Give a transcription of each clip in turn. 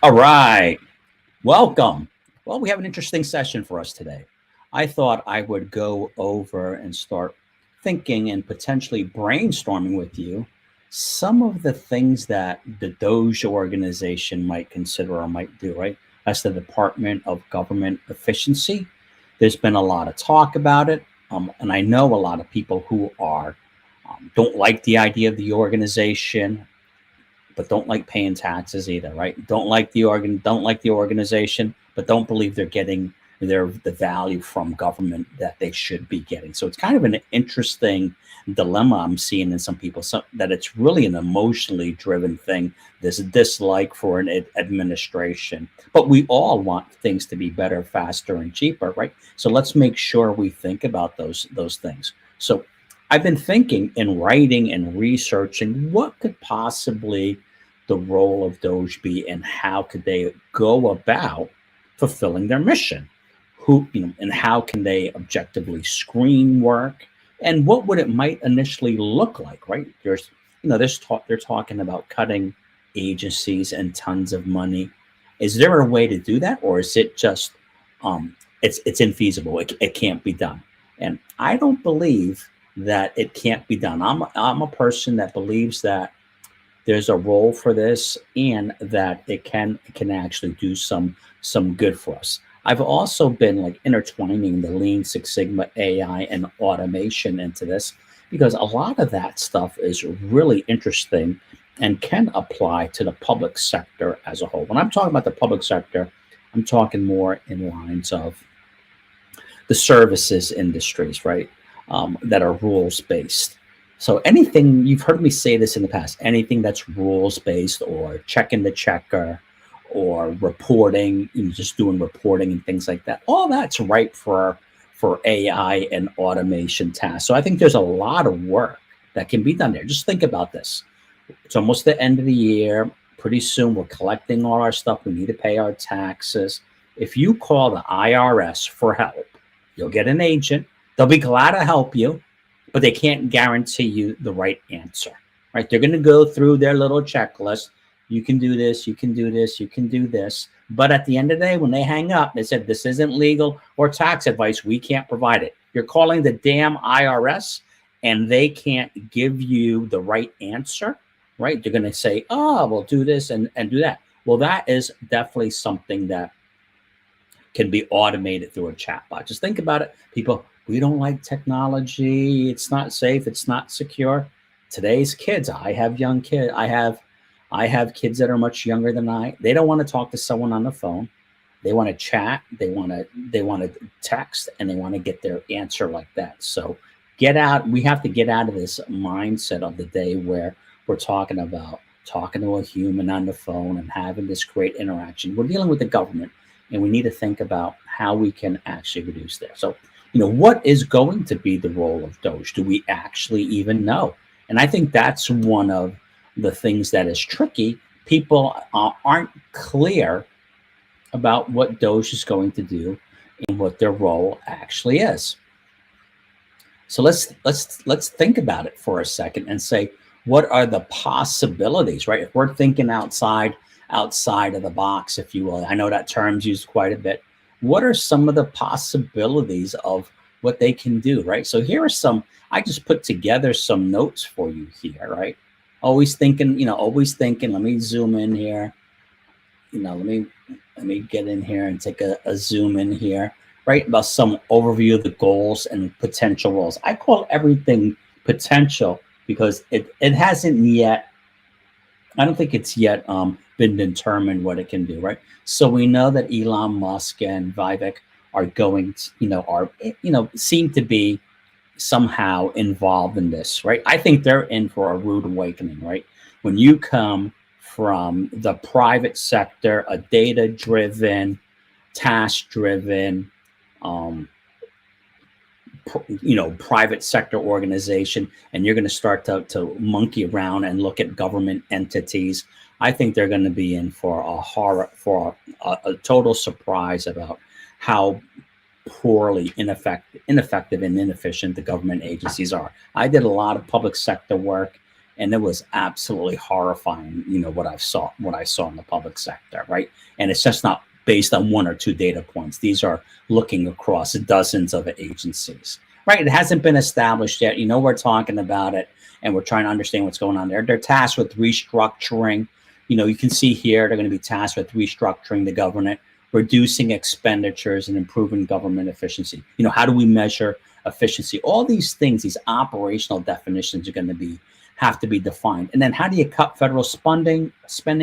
All right, welcome. Well, we have an interesting session for us today. I thought I would go over and start thinking and potentially brainstorming with you some of the things that the DOGE organization might consider or might do, right? That's the Department of Government Efficiency. There's been a lot of talk about it, and I know a lot of people who are don't like the idea of the organization, but don't like paying taxes either, right? Don't like the organization, but don't believe they're getting the value from government that they should be getting. So it's kind of an interesting dilemma I'm seeing in some people, that it's really an emotionally driven thing, this dislike for an administration. But we all want things to be better, faster, and cheaper, right? So let's make sure we think about those things. So I've been thinking and writing and researching what could possibly the role of DOGE be, and how could they go about fulfilling their mission? And how can they objectively screen work? And what would it might initially look like, right? They're talking about cutting agencies and tons of money. Is there a way to do that, or is it just it's infeasible? It can't be done. And I don't believe that it can't be done. I'm a person that believes that there's a role for this, and that it can actually do some good for us. I've also been like intertwining the Lean Six Sigma, AI, and automation into this, because a lot of that stuff is really interesting and can apply to the public sector as a whole. When I'm talking about the public sector, I'm talking more in lines of the services industries, right? That are rules based. So anything, you've heard me say this in the past, anything that's rules based, or checking the checker, or reporting, just doing reporting and things like that, all that's ripe for AI and automation tasks. So I think there's a lot of work that can be done there. Just think about this. It's almost the end of the year. Pretty soon we're collecting all our stuff. We need to pay our taxes. If you call the IRS for help, you'll get an agent. They'll be glad to help you, but they can't guarantee you the right answer, right? They're going to go through their little checklist. You can do this, you can do this, you can do this. But at the end of the day, when they hang up, they said, this isn't legal or tax advice. We can't provide it. You're calling the damn IRS, and they can't give you the right answer, right? They're going to say, oh, we'll do this and do that. Well, that is definitely something that can be automated through a chatbot. Just think about it. People, we don't like technology. It's not safe. It's not secure. Today's kids, I have young kids. I have kids that are much younger than I. They don't want to talk to someone on the phone. They want to chat. They want to text, and they want to get their answer like that. So get out. We have to get out of this mindset of the day where we're talking about talking to a human on the phone and having this great interaction. We're dealing with the government, and we need to think about how we can actually reduce that. So, what is going to be the role of DOGE? Do we actually even know? And I think that's one of the things that is tricky. People aren't clear about what DOGE is going to do and what their role actually is. So let's think about it for a second and say, what are the possibilities, right? If we're thinking outside of the box, if you will. I know that term's used quite a bit. What are some of the possibilities of what they can do, right? So here are some, I just put together some notes for you here, right? Always thinking, let me zoom in here. Let me get in here and take a zoom in here, right? About some overview of the goals and potential roles. I call everything potential because it hasn't yet, I don't think it's yet been determined what it can do, right? So we know that Elon Musk and Vivek are going to, seem to be somehow involved in this, right? I think they're in for a rude awakening, right? When you come from the private sector, a data-driven, task-driven, private sector organization, and you're going to start to monkey around and look at government entities, I think they're going to be in for a total surprise about how poorly ineffective and inefficient the government agencies are. I did a lot of public sector work, and it was absolutely horrifying. What I saw in the public sector, right? And it's just not based on one or two data points. These are looking across dozens of agencies, right? It hasn't been established yet. We're talking about it, and we're trying to understand what's going on there. They're tasked with restructuring. You can see here they're going to be tasked with restructuring the government, reducing expenditures, and improving government efficiency. How do we measure efficiency? All these things, these operational definitions are going to have to be defined. And then how do you cut federal spending,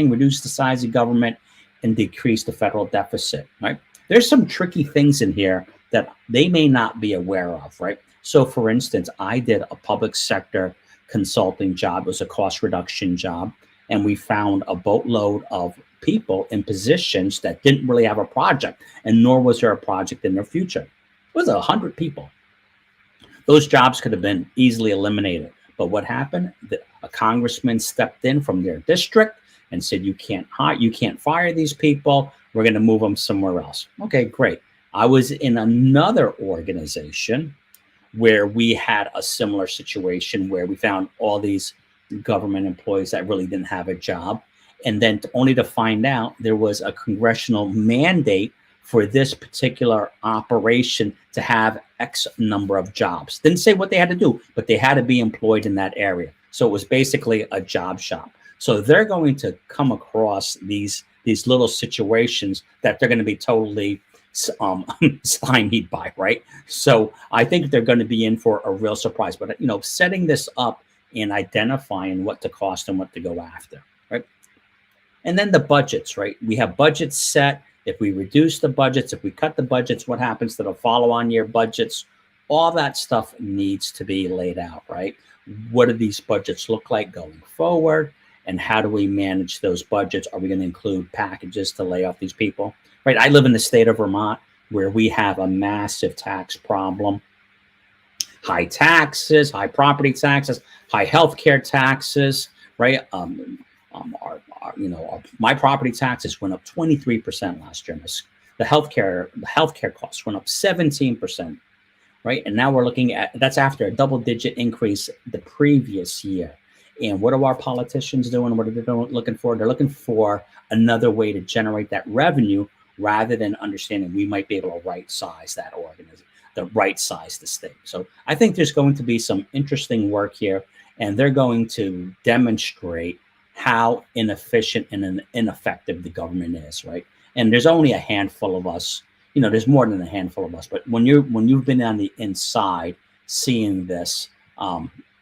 reduce the size of government, and decrease the federal deficit, right? There's some tricky things in here that they may not be aware of, right? So for instance, I did a public sector consulting job. It was a cost reduction job. And we found a boatload of people in positions that didn't really have a project, and nor was there a project in their future. It was 100 people. Those jobs could have been easily eliminated. But what happened? A congressman stepped in from their district and said, you can't fire these people. We're going to move them somewhere else. Okay, great. I was in another organization where we had a similar situation where we found all these government employees that really didn't have a job. And then only to find out there was a congressional mandate for this particular operation to have X number of jobs. Didn't say what they had to do, but they had to be employed in that area. So it was basically a job shop. So they're going to come across these little situations that they're going to be totally stymied by, right? So I think they're going to be in for a real surprise. But setting this up and identifying what to cost and what to go after, right? And then the budgets, right? We have budgets set. If we reduce the budgets, if we cut the budgets, what happens to the follow-on year budgets? All that stuff needs to be laid out, right? What do these budgets look like going forward? And how do we manage those budgets? Are we going to include packages to lay off these people? Right? I live in the state of Vermont where we have a massive tax problem. High taxes, high property taxes, high healthcare taxes, right? My property taxes went up 23% last year. The healthcare costs went up 17%, right? And now we're looking at, that's after a double-digit increase the previous year. And what are our politicians doing? What are they looking for? They're looking for another way to generate that revenue rather than understanding we might be able to right-size that organism, the right-size the state. So I think there's going to be some interesting work here, and they're going to demonstrate how inefficient and ineffective the government is, right? And there's only a handful of us. There's more than a handful of us. But when you've been on the inside seeing this,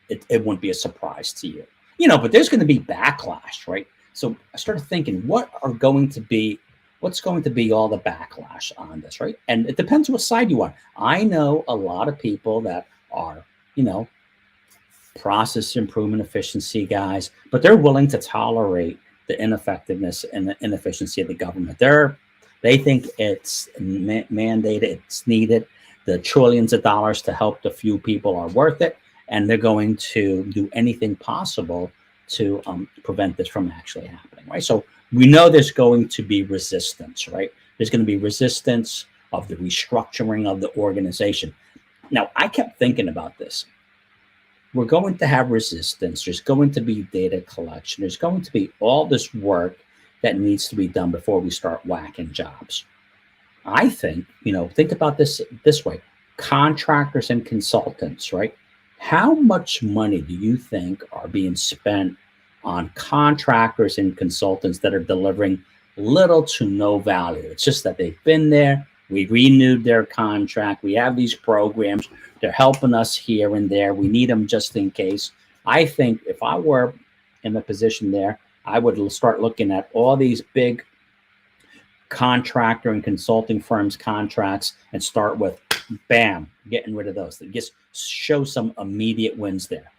it wouldn't be a surprise to you. But there's going to be backlash, right? So I started thinking, what's going to be all the backlash on this, right? And it depends what side you are. I know a lot of people that are, process improvement efficiency guys, but they're willing to tolerate the ineffectiveness and the inefficiency of the government. They think it's mandated, it's needed. The trillions of dollars to help the few people are worth it, and they're going to do anything possible to prevent this from actually happening, right? So we know there's going to be resistance, right? There's going to be resistance of the restructuring of the organization. Now, I kept thinking about this. We're going to have resistance. There's going to be data collection. There's going to be all this work that needs to be done before we start whacking jobs. I think, think about this way. Contractors and consultants, right? How much money do you think are being spent on contractors and consultants that are delivering little to no value? It's just that they've been there. We renewed their contract. We have these programs. They're helping us here and there. We need them just in case. I think if I were in the position there, I would start looking at all these big contractor and consulting firms contracts and start with, bam, getting rid of those. Just show some immediate wins there.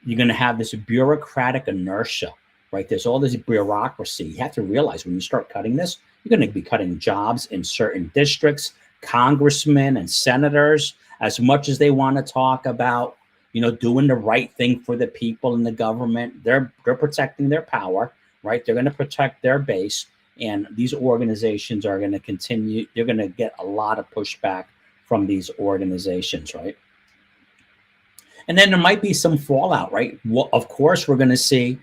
You're going to have this bureaucratic inertia, right? There's all this bureaucracy. You have to realize when you start cutting this, you're going to be cutting jobs in certain districts, congressmen and senators, as much as they want to talk about, doing the right thing for the people in the government. They're protecting their power, right? They're going to protect their base. And these organizations are going to continue. They're going to get a lot of pushback from these organizations, right? And then there might be some fallout, right? Well, of course, we're going to see,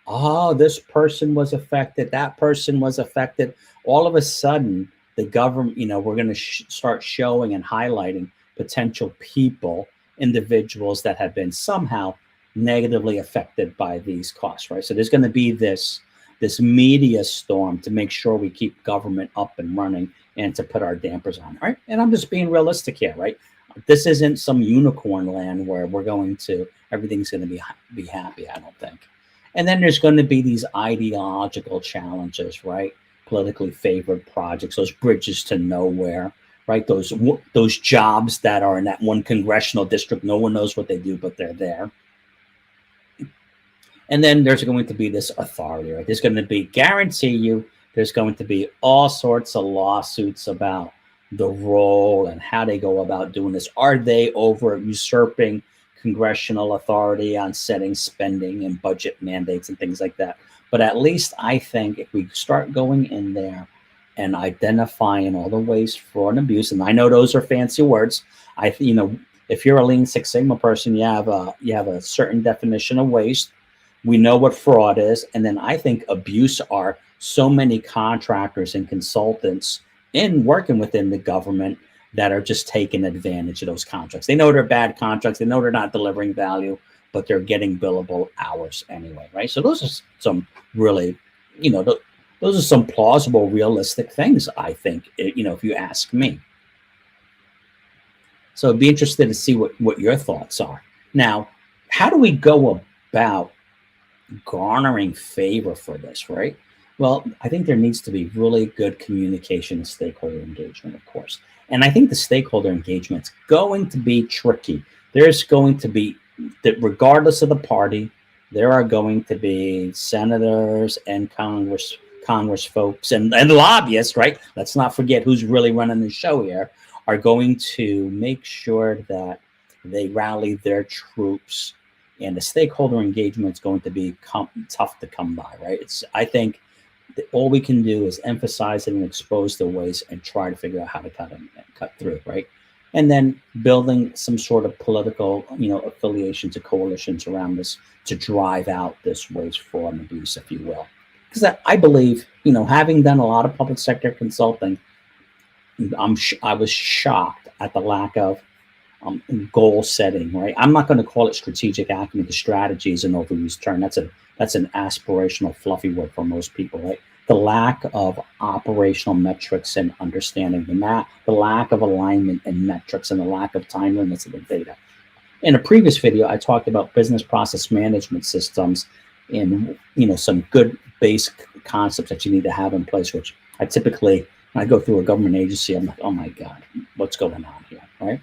oh, this person was affected, that person was affected. All of a sudden, the government, we're going to start showing and highlighting potential people, individuals that have been somehow negatively affected by these costs, right? So there's going to be this media storm to make sure we keep government up and running and to put our dampers on, right? And I'm just being realistic here, right? This isn't some unicorn land where everything's going to be happy, I don't think. And then there's going to be these ideological challenges, right? Politically favored projects, those bridges to nowhere, right? Those jobs that are in that one congressional district, no one knows what they do, but they're there. And then there's going to be this authority, right? There's going to be, guarantee you, there's going to be all sorts of lawsuits about the role and how they go about doing this. Are they over usurping congressional authority on setting spending and budget mandates and things like that? But at least I think if we start going in there and identifying all the ways fraud and abuse, and I know those are fancy words. If you're a Lean Six Sigma person, you have a certain definition of waste. We know what fraud is. And then I think abuse are so many contractors and consultants in working within the government that are just taking advantage of those contracts. They know they're bad contracts. They know they're not delivering value, but they're getting billable hours anyway, right? So those are some really, those are some plausible, realistic things, I think, if you ask me. So I'd be interested to see what your thoughts are. Now, how do we go about garnering favor for this, right? Well, I think there needs to be really good communication and stakeholder engagement, of course. And I think the stakeholder engagement's going to be tricky. There's going to be, that regardless of the party, there are going to be senators and Congress folks and lobbyists, right? Let's not forget who's really running the show here, are going to make sure that they rally their troops, and the stakeholder engagement is going to be tough to come by, right? I think that all we can do is emphasize it and expose the waste and try to figure out how to cut through, right? And then building some sort of political, affiliations or coalitions around this to drive out this waste, fraud, and abuse, if you will. Because I believe, having done a lot of public sector consulting, I was shocked at the lack of goal setting, right? I'm not going to call it strategic acumen because strategy is an overused term. That's an aspirational, fluffy word for most people, right? The lack of operational metrics and understanding the lack of alignment and metrics, and the lack of time limits of the data. In a previous video, I talked about business process management systems and some good base concepts that you need to have in place, which I typically, when I go through a government agency, I'm like, oh my God, what's going on here, right?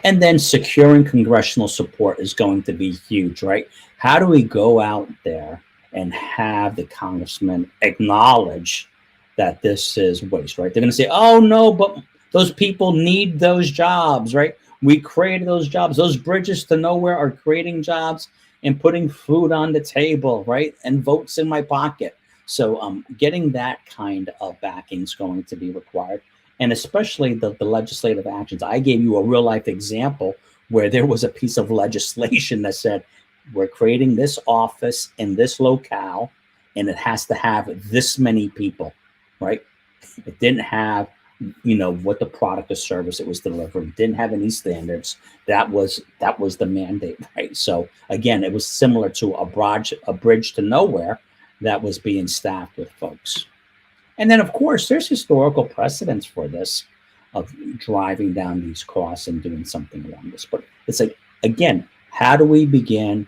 And then securing congressional support is going to be huge, right? How do we go out there and have the congressman acknowledge that this is waste, right? They're going to say, oh no, but those people need those jobs, right? We created those jobs. Those bridges to nowhere are creating jobs and putting food on the table, right? And votes in my pocket. So getting that kind of backing is going to be required. And especially the legislative actions. I gave you a real life example where there was a piece of legislation that said, we're creating this office in this locale, and it has to have this many people, right? It didn't have, what the product or service it was delivering, didn't have any standards. That was the mandate, right? So again, it was similar to a bridge to nowhere that was being staffed with folks. And then, of course, there's historical precedents for this, of driving down these costs and doing something around this. But it's like, again, how do we begin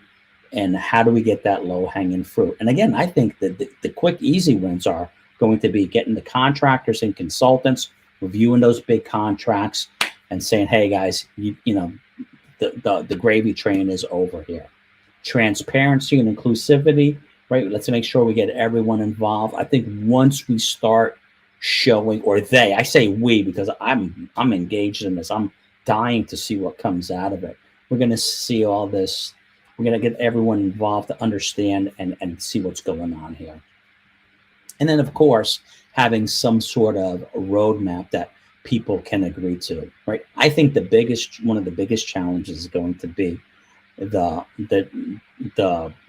and how do we get that low-hanging fruit? And again, I think that the quick, easy wins are going to be getting the contractors and consultants, reviewing those big contracts and saying, hey, guys, the gravy train is over here. Transparency and inclusivity, right? Let's make sure we get everyone involved. I think once we start showing, or I say we because I'm engaged in this. I'm dying to see what comes out of it. We're going to see all this. We're going to get everyone involved to understand and see what's going on here. And then, of course, having some sort of roadmap that people can agree to, right? I think one of the biggest challenges is going to be the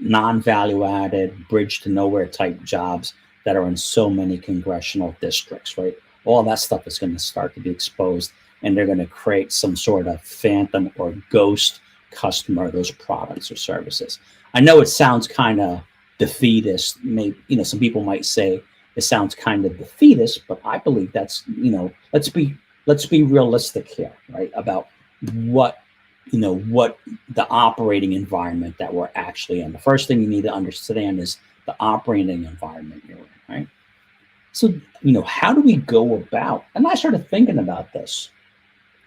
non-value added, bridge to nowhere type jobs that are in so many congressional districts, right? All that stuff is going to start to be exposed, and they're going to create some sort of phantom or ghost customer of those products or services. I know it sounds kind of defeatist. Maybe, some people might say it sounds kind of defeatist, but I believe that's, let's be realistic here, right? About what the operating environment that we're actually in. The first thing you need to understand is the operating environment you're in, right? So, how do we go about, and I started thinking about this.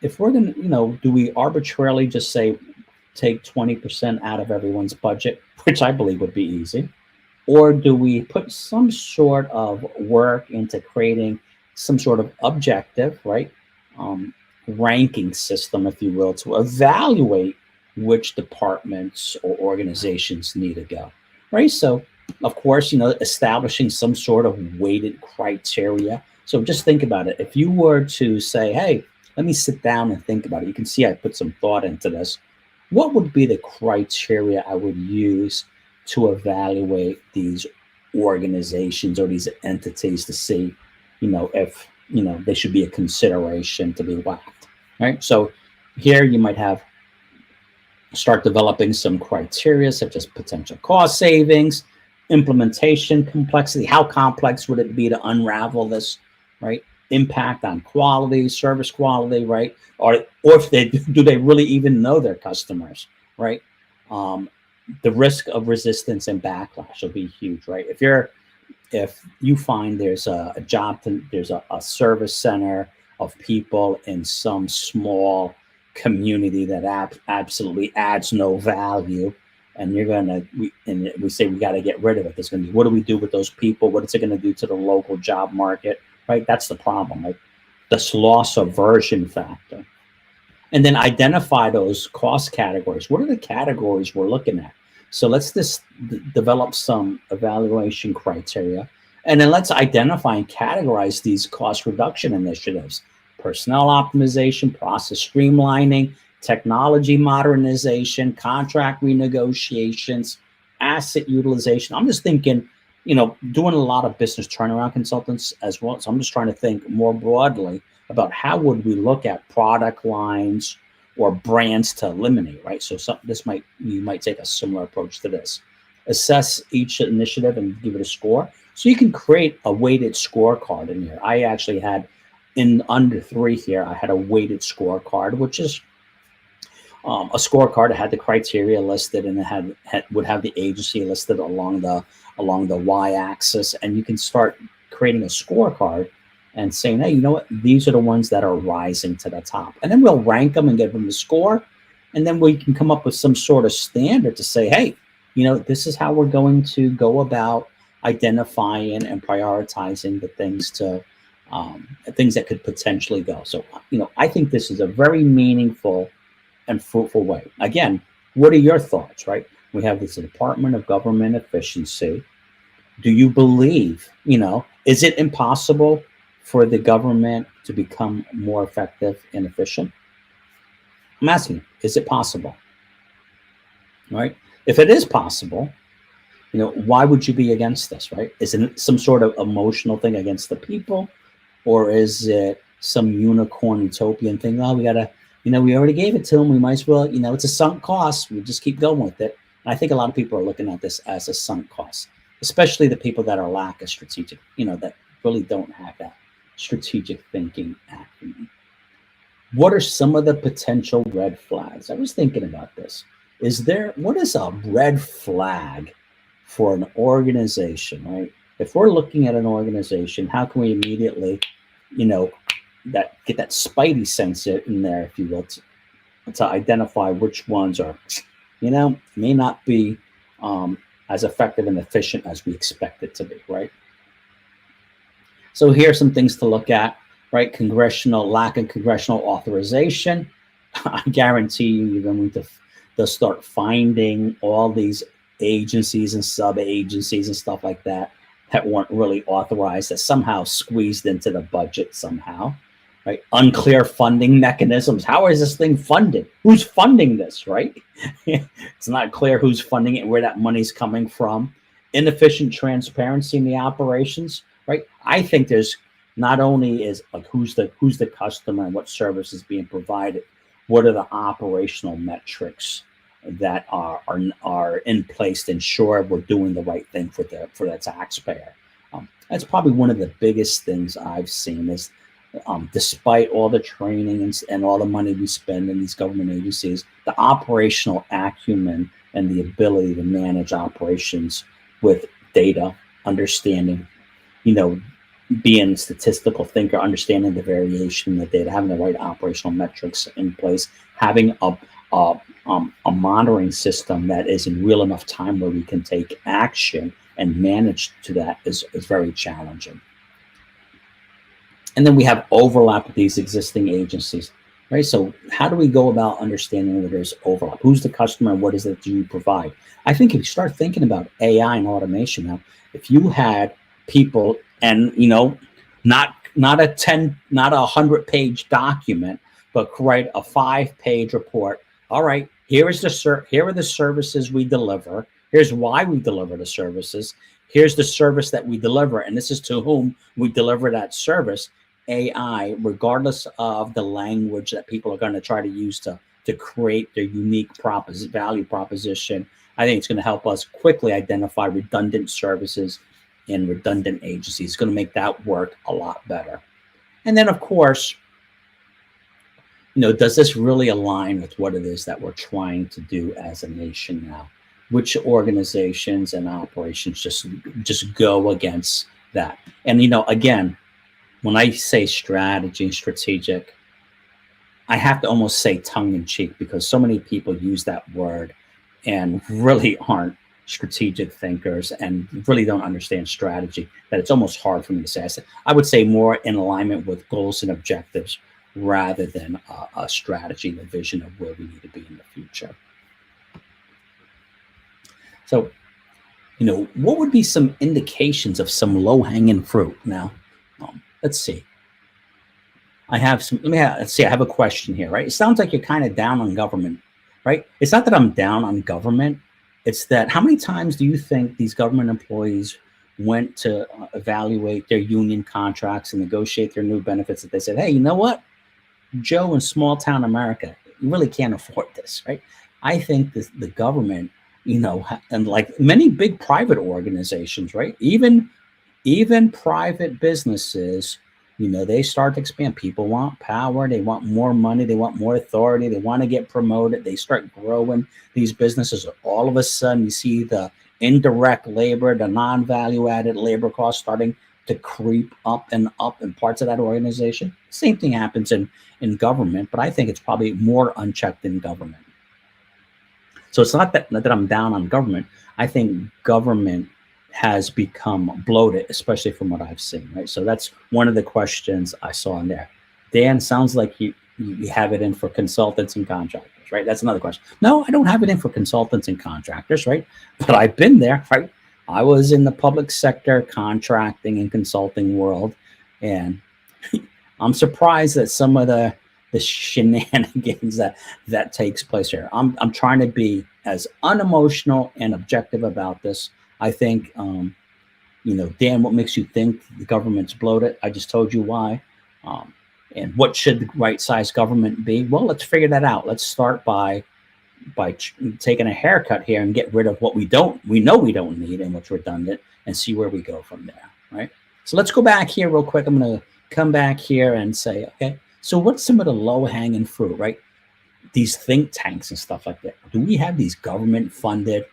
If we're going to, do we arbitrarily just say, take 20% out of everyone's budget, which I believe would be easy? Or do we put some sort of work into creating some sort of objective, right? Ranking system, if you will, to evaluate which departments or organizations need to go, right? So, of course, establishing some sort of weighted criteria. So just think about it. If you were to say, hey, let me sit down and think about it. You can see I put some thought into this. What would be the criteria I would use to evaluate these organizations or these entities to see, if, they should be a consideration to be whacked, right? So here you might start developing some criteria such as potential cost savings, implementation complexity. How complex would it be to unravel this, right? Impact on quality, service quality, right? Or if do they really even know their customers, right? The risk of resistance and backlash will be huge, right? If you find there's a there's a service center of people in some small community that absolutely adds no value, and we say we got to get rid of it. There's going to be, what do we do with those people? What is it going to do to the local job market? Right, that's the problem. Like this loss aversion factor, and then identify those cost categories. What are the categories we're looking at? So let's just develop some evaluation criteria, and then let's identify and categorize these cost reduction initiatives: personnel optimization, process streamlining, technology modernization, contract renegotiations, asset utilization. I'm just thinking, doing a lot of business turnaround consultants as well. So I'm just trying to think more broadly about how would we look at product lines or brands to eliminate, right? So you might take a similar approach to this. Assess each initiative and give it a score. So you can create a weighted scorecard in here. I actually had, in under 3 here, I had a weighted scorecard, which is a scorecard that had the criteria listed, and it would have the agency listed along the y-axis, and you can start creating a scorecard and saying, hey, you know what, these are the ones that are rising to the top, and then we'll rank them and give them a score, and then we can come up with some sort of standard to say, hey, this is how we're going to go about identifying and prioritizing the things that could potentially go. So, I think this is a very meaningful and fruitful way. Again, what are your thoughts, right? We have this Department of Government Efficiency. Do you believe, is it impossible for the government to become more effective and efficient? I'm asking you, is it possible? Right? If it is possible, why would you be against this, right? Is it some sort of emotional thing against the people? Or is it some unicorn utopian thing? Oh, we already gave it to them. We might as well, it's a sunk cost. We just keep going with it. And I think a lot of people are looking at this as a sunk cost, especially the people that are lack of strategic, that really don't have that strategic thinking acumen. What are some of the potential red flags? I was thinking about this. What is a red flag for an organization, right? If we're looking at an organization, how can we immediately, get that spidey sense in there, if you will, to identify which ones are, may not be as effective and efficient as we expect it to be, right? So here are some things to look at, right? Lack of congressional authorization. I guarantee you're going to start finding all these agencies and sub-agencies and stuff like that weren't really authorized, that somehow squeezed into the budget somehow. right? Unclear funding mechanisms. How is this thing funded? Who's funding this, right? It's not clear who's funding it, where that money's coming from. Inefficient transparency in the operations, right? I think there's not only is like who's the customer and what service is being provided, what are the operational metrics that are in place to ensure we're doing the right thing for the taxpayer. That's probably one of the biggest things I've seen is despite all the training and all the money we spend in these government agencies, the operational acumen and the ability to manage operations with data, understanding, being a statistical thinker, understanding the variation in the data, having the right operational metrics in place, having a monitoring system that is in real enough time where we can take action and manage to that is very challenging. And then we have overlap with these existing agencies, right? So how do we go about understanding where there's overlap? Who's the customer and what is it you provide? I think if you start thinking about AI and automation now, if you had people and, not a 100-page document, but write a 5-page report. All right, here are the services we deliver. Here's why we deliver the services. Here's the service that we deliver, and this is to whom we deliver that service. AI, regardless of the language that people are going to try to use to create their unique value proposition, I think it's going to help us quickly identify redundant services and redundant agencies. It's going to make that work a lot better. And then, of course, does this really align with what it is that we're trying to do as a nation now? Which organizations and operations just go against that? And, again, when I say strategy and strategic, I have to almost say tongue in cheek because so many people use that word and really aren't strategic thinkers and really don't understand strategy, that it's almost hard for me to say. I would say more in alignment with goals and objectives rather than a strategy and a vision of where we need to be in the future. So, what would be some indications of some low-hanging fruit? Now, let's see. I have a question here, right? It sounds like you're kind of down on government, right? It's not that I'm down on government. It's that how many times do you think these government employees went to evaluate their union contracts and negotiate their new benefits that they said, hey, you know what? Joe in small town America, you really can't afford this, right? I think the government, and like many big private organizations, right? Even private businesses, they start to expand. People want power. They want more money. They want more authority. They want to get promoted. They start growing these businesses. All of a sudden, you see the indirect labor, the non-value added labor costs starting to creep up in parts of that organization. Same thing happens in government, but I think it's probably more unchecked in government. So it's not that I'm down on government. I think government has become bloated, especially from what I've seen, right? So that's one of the questions I saw in there. Dan, sounds like you have it in for consultants and contractors, right? That's another question. No, I don't have it in for consultants and contractors, right? But I've been there, right? I was in the public sector contracting and consulting world, and I'm surprised that some of the shenanigans that takes place here. I'm trying to be as unemotional and objective about this. I think, Dan, what makes you think the government's bloated? I just told you why. And what should the right size government be? Well, let's figure that out. Let's start by taking a haircut here and get rid of what we know we don't need and what's redundant, and see where we go from there, right? So let's go back here real quick. I'm going to come back here and say, okay, so what's some of the low-hanging fruit, right? These think tanks and stuff like that. Do we have these government-funded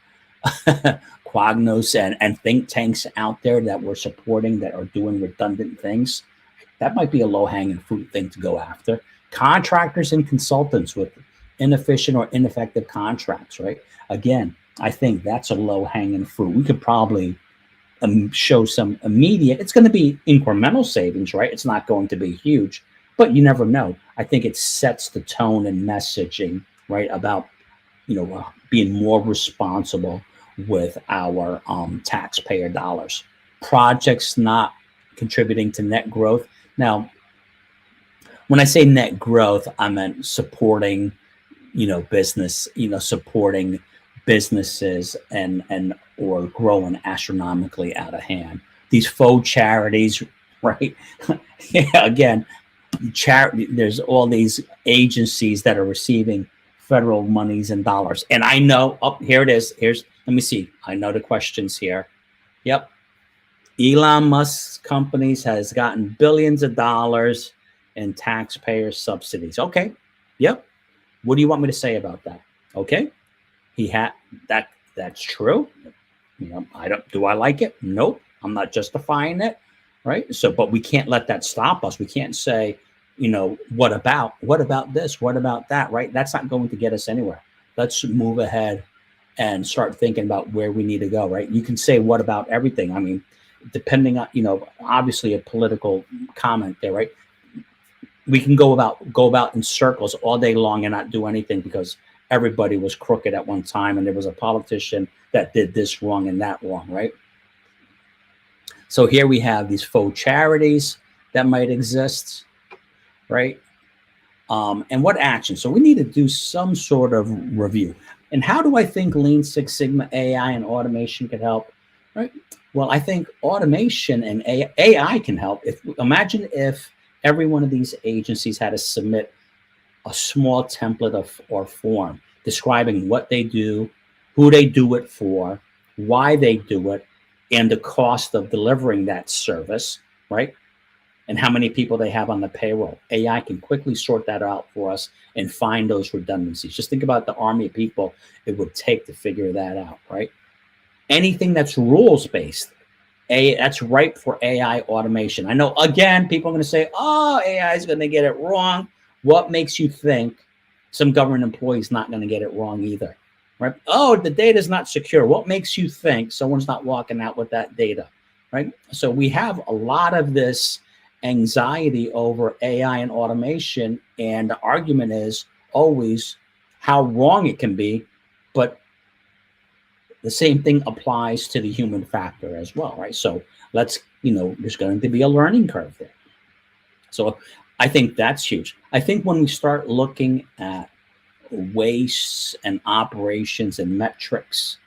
Quagnos and think tanks out there that we're supporting that are doing redundant things? That might be a low-hanging fruit thing to go after. Contractors and consultants with inefficient or ineffective contracts, right? Again, I think that's a low-hanging fruit. We could probably show some immediate, it's going to be incremental savings, right? It's not going to be huge, but you never know. I think it sets the tone and messaging, right, about, being more responsible with our taxpayer dollars. Projects not contributing to net growth. Now, When I say net growth, I meant supporting, supporting businesses and or growing astronomically out of hand. These faux charities, right? Yeah, again, charity. There's all these agencies that are receiving federal monies and dollars, and I know. Oh, here it is. Let me see. I know the questions here. Yep. Elon Musk's companies has gotten billions of dollars in taxpayer subsidies. Okay. Yep. What do you want me to say about that? Okay. He had that. That's true. I don't. Do I like it? Nope. I'm not justifying it. Right. So, but we can't let that stop us. We can't say, what about this? What about that? Right. That's not going to get us anywhere. Let's move ahead and start thinking about where we need to go. Right. You can say, what about everything? I mean, depending on, obviously a political comment there, right? We can go about in circles all day long and not do anything because everybody was crooked at one time and there was a politician that did this wrong and that wrong, right? So here we have these faux charities that might exist, right? And what action? So we need to do some sort of review. And how do I think Lean Six Sigma, AI, and automation could help? Right. Well, I think automation and AI can help. Imagine if every one of these agencies had to submit a small template or form describing what they do, who they do it for, why they do it, and the cost of delivering that service, right? And how many people they have on the payroll. AI can quickly sort that out for us and find those redundancies. Just think about the army of people it would take to figure that out, right? Anything that's rules-based, that's ripe for AI automation. I know, again, people are going to say, oh, AI is going to get it wrong. What makes you think some government employee is not going to get it wrong either, right? Oh, the data is not secure. What makes you think someone's not walking out with that data, right? So we have a lot of this anxiety over AI and automation, and the argument is always how wrong it can be, but the same thing applies to the human factor as well, right? So there's going to be a learning curve there. So I think that's huge. I think when we start looking at wastes and operations and metrics,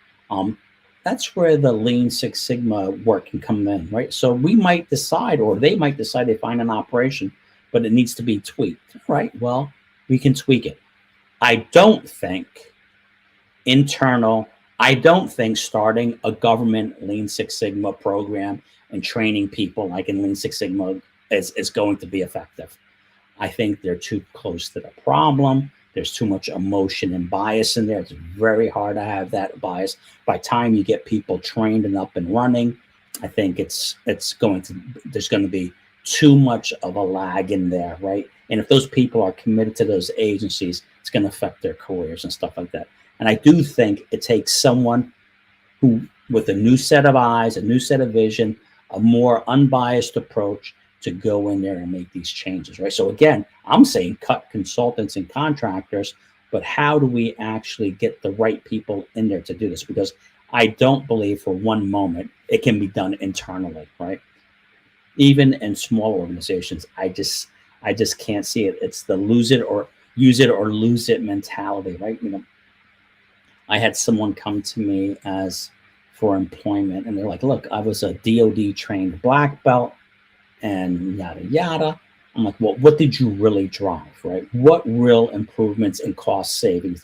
that's where the Lean Six Sigma work can come in, right? So we might decide, or they might decide they find an operation, but it needs to be tweaked, right? Well, we can tweak it. I don't think starting a government Lean Six Sigma program and training people like in Lean Six Sigma is going to be effective. I think they're too close to the problem. There's too much emotion and bias in there. It's very hard to have that bias. By the time you get people trained and up and running, I think there's going to be too much of a lag in there, right? And if those people are committed to those agencies, it's going to affect their careers and stuff like that. And I do think it takes someone who, with a new set of eyes, a new set of vision, a more unbiased approach to go in there and make these changes, right? So again, I'm saying cut consultants and contractors, but how do we actually get the right people in there to do this? Because I don't believe for one moment it can be done internally, right? Even in small organizations, I just can't see it. It's the use it or lose it mentality, right? I had someone come to me for employment, and they're like, look, I was a DOD trained black belt and yada, yada. I'm like, well, what did you really drive, right? What real improvements and cost savings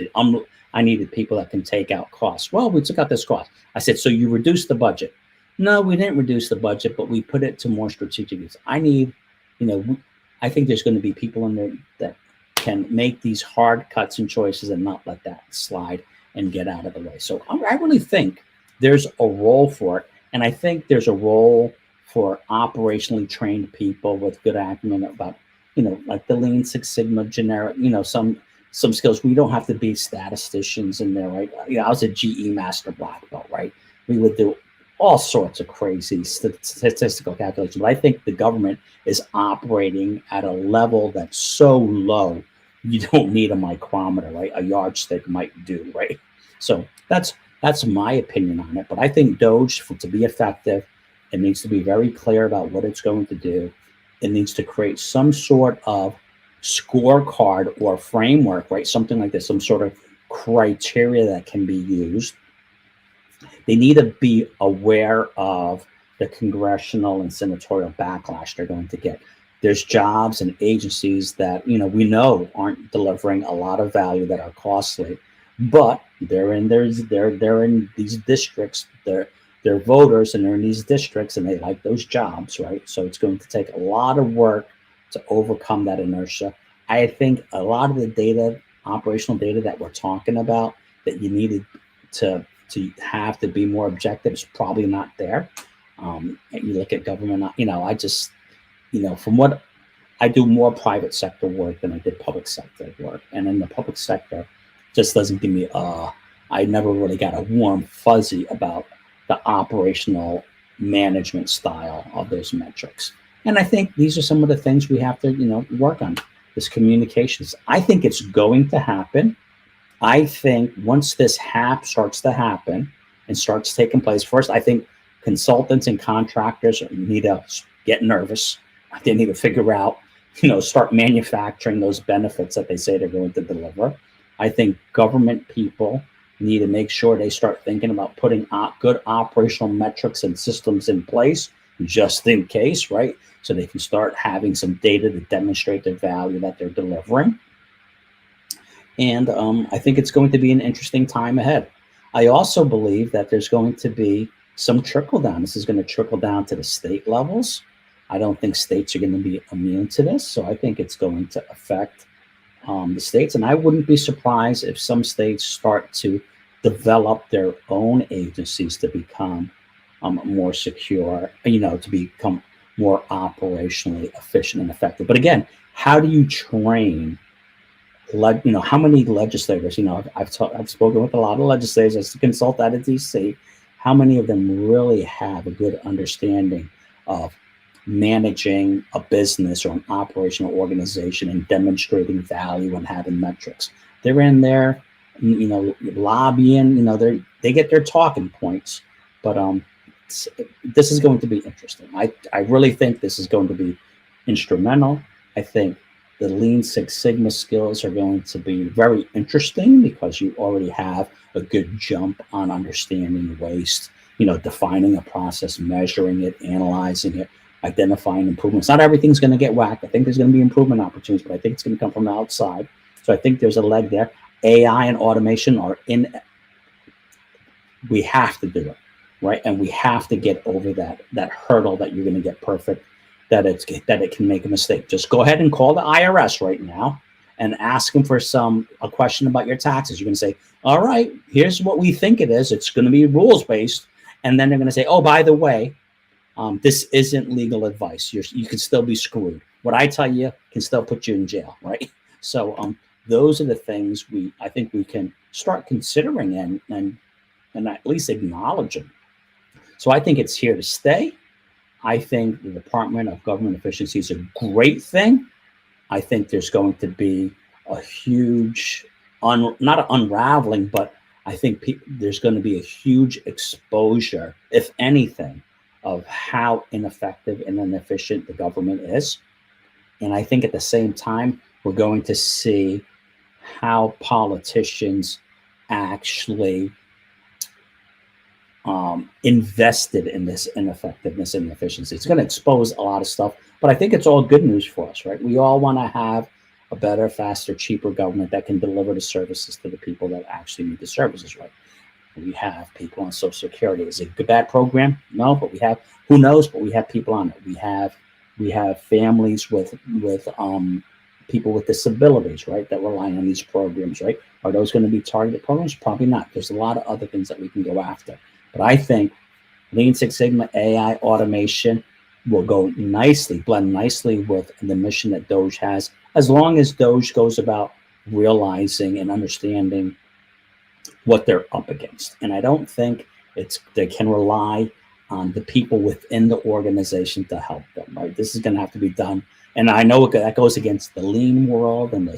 I needed people that can take out costs. Well, we took out this cost. I said, so you reduced the budget. No, we didn't reduce the budget, but we put it to more strategic use. I think there's going to be people in there that can make these hard cuts and choices and not let that slide and get out of the way. So I really think there's a role for it. And I think there's a role for operationally trained people with good acumen about, like the Lean Six Sigma generic, some skills. We don't have to be statisticians in there, right? I was a GE master black belt, right? We would do all sorts of crazy statistical calculations. But I think the government is operating at a level that's so low, you don't need a micrometer, right? A yardstick might do, right? So that's my opinion on it. But I think DOGE, to be effective, it needs to be very clear about what it's going to do. It needs to create some sort of scorecard or framework, right? Something like this, some sort of criteria that can be used. They need to be aware of the congressional and senatorial backlash they're going to get. There's jobs and agencies that, you know, we know aren't delivering a lot of value, that are costly, but they're in these districts, they're voters and they're in these districts and they like those jobs, right? So it's going to take a lot of work to overcome that inertia. I think a lot of the data, operational data that we're talking about, that you needed to have to be more objective, is probably not there. And you look at government, you know, I just, you know, from what I do, more private sector work than I did public sector work. And in the public sector, just doesn't give me, I never really got a warm fuzzy about the operational management style of those metrics. And I think these are some of the things we have to, you know, work on. This communications. I think it's going to happen. I think once this starts to happen and starts taking place, first, I think consultants and contractors need to get nervous. They need to figure out, you know, start manufacturing those benefits that they say they're going to deliver. I think government people need to make sure they start thinking about putting good operational metrics and systems in place just in case, right? So they can start having some data to demonstrate the value that they're delivering. And I think it's going to be an interesting time ahead. I also believe that there's going to be some trickle down. This is going to trickle down to the state levels. I don't think states are going to be immune to this. So I think it's going to affect the states. And I wouldn't be surprised if some states start to develop their own agencies to become more secure, you know, to become more operationally efficient and effective. But again, how do you train? You know, how many legislators, you know, I've spoken with a lot of legislators as a consultant out of DC. How many of them really have a good understanding of managing a business or an operational organization and demonstrating value and having metrics? They're in there, you know, lobbying, you know, they get their talking points, but this is going to be interesting. I really think this is going to be instrumental. I think the Lean Six Sigma skills are going to be very interesting because you already have a good jump on understanding waste, you know, defining a process, measuring it, analyzing it, identifying improvements. Not everything's going to get whacked. I think there's going to be improvement opportunities, but I think it's going to come from the outside. So I think there's a leg there. AI and automation we have to do it, right? And we have to get over that hurdle that you're going to get perfect, that it can make a mistake. Just go ahead and call the IRS right now and ask them for a question about your taxes. You're going to say, all right, here's what we think it is. It's going to be rules-based. And then they're going to say, oh, by the way, this isn't legal advice. You can still be screwed. What I tell you can still put you in jail, right? So those are the things I think we can start considering and at least acknowledging. So I think it's here to stay. I think the Department of Government Efficiency is a great thing. I think there's going to be a huge, not an unraveling, but I think there's going to be a huge exposure, if anything, of how ineffective and inefficient the government is. And I think at the same time, we're going to see how politicians actually invested in this ineffectiveness and inefficiency. It's going to expose a lot of stuff, but I think it's all good news for us, right? We all want to have a better, faster, cheaper government that can deliver the services to the people that actually need the services, right? We have people on Social Security. Is it a good, bad program? No, but we have, who knows, but we have people on it. We have families with people with disabilities, right, that rely on these programs, right? Are those going to be targeted programs? Probably not. There's a lot of other things that we can go after. But I think Lean Six Sigma, AI, automation will go nicely, blend nicely with the mission that DOGE has, as long as DOGE goes about realizing and understanding what they're up against. And I don't think they can rely on the people within the organization to help them, right? This is going to have to be done. And I know that goes against the lean world and the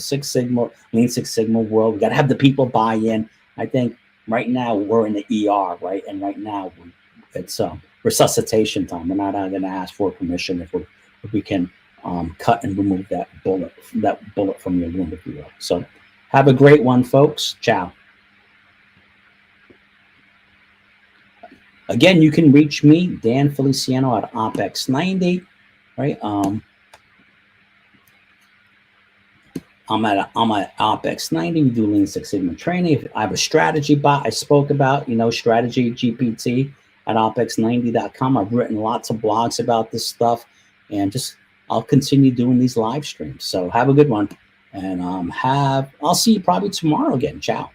Lean Six Sigma world. We got to have the people buy in. I think right now we're in the ER, right? And right now it's resuscitation time. We're not going to ask for permission if we can cut and remove that bullet from your wound, if you will. So have a great one, folks. Ciao. Again, you can reach me, Dan Feliciano, at OpEx90, right? I'm at OpEx90. We do Lean Six Sigma training. I have a strategy bot I spoke about, strategy GPT at OpEx90.com. I've written lots of blogs about this stuff, and I'll continue doing these live streams. So have a good one, and I'll see you probably tomorrow again. Ciao.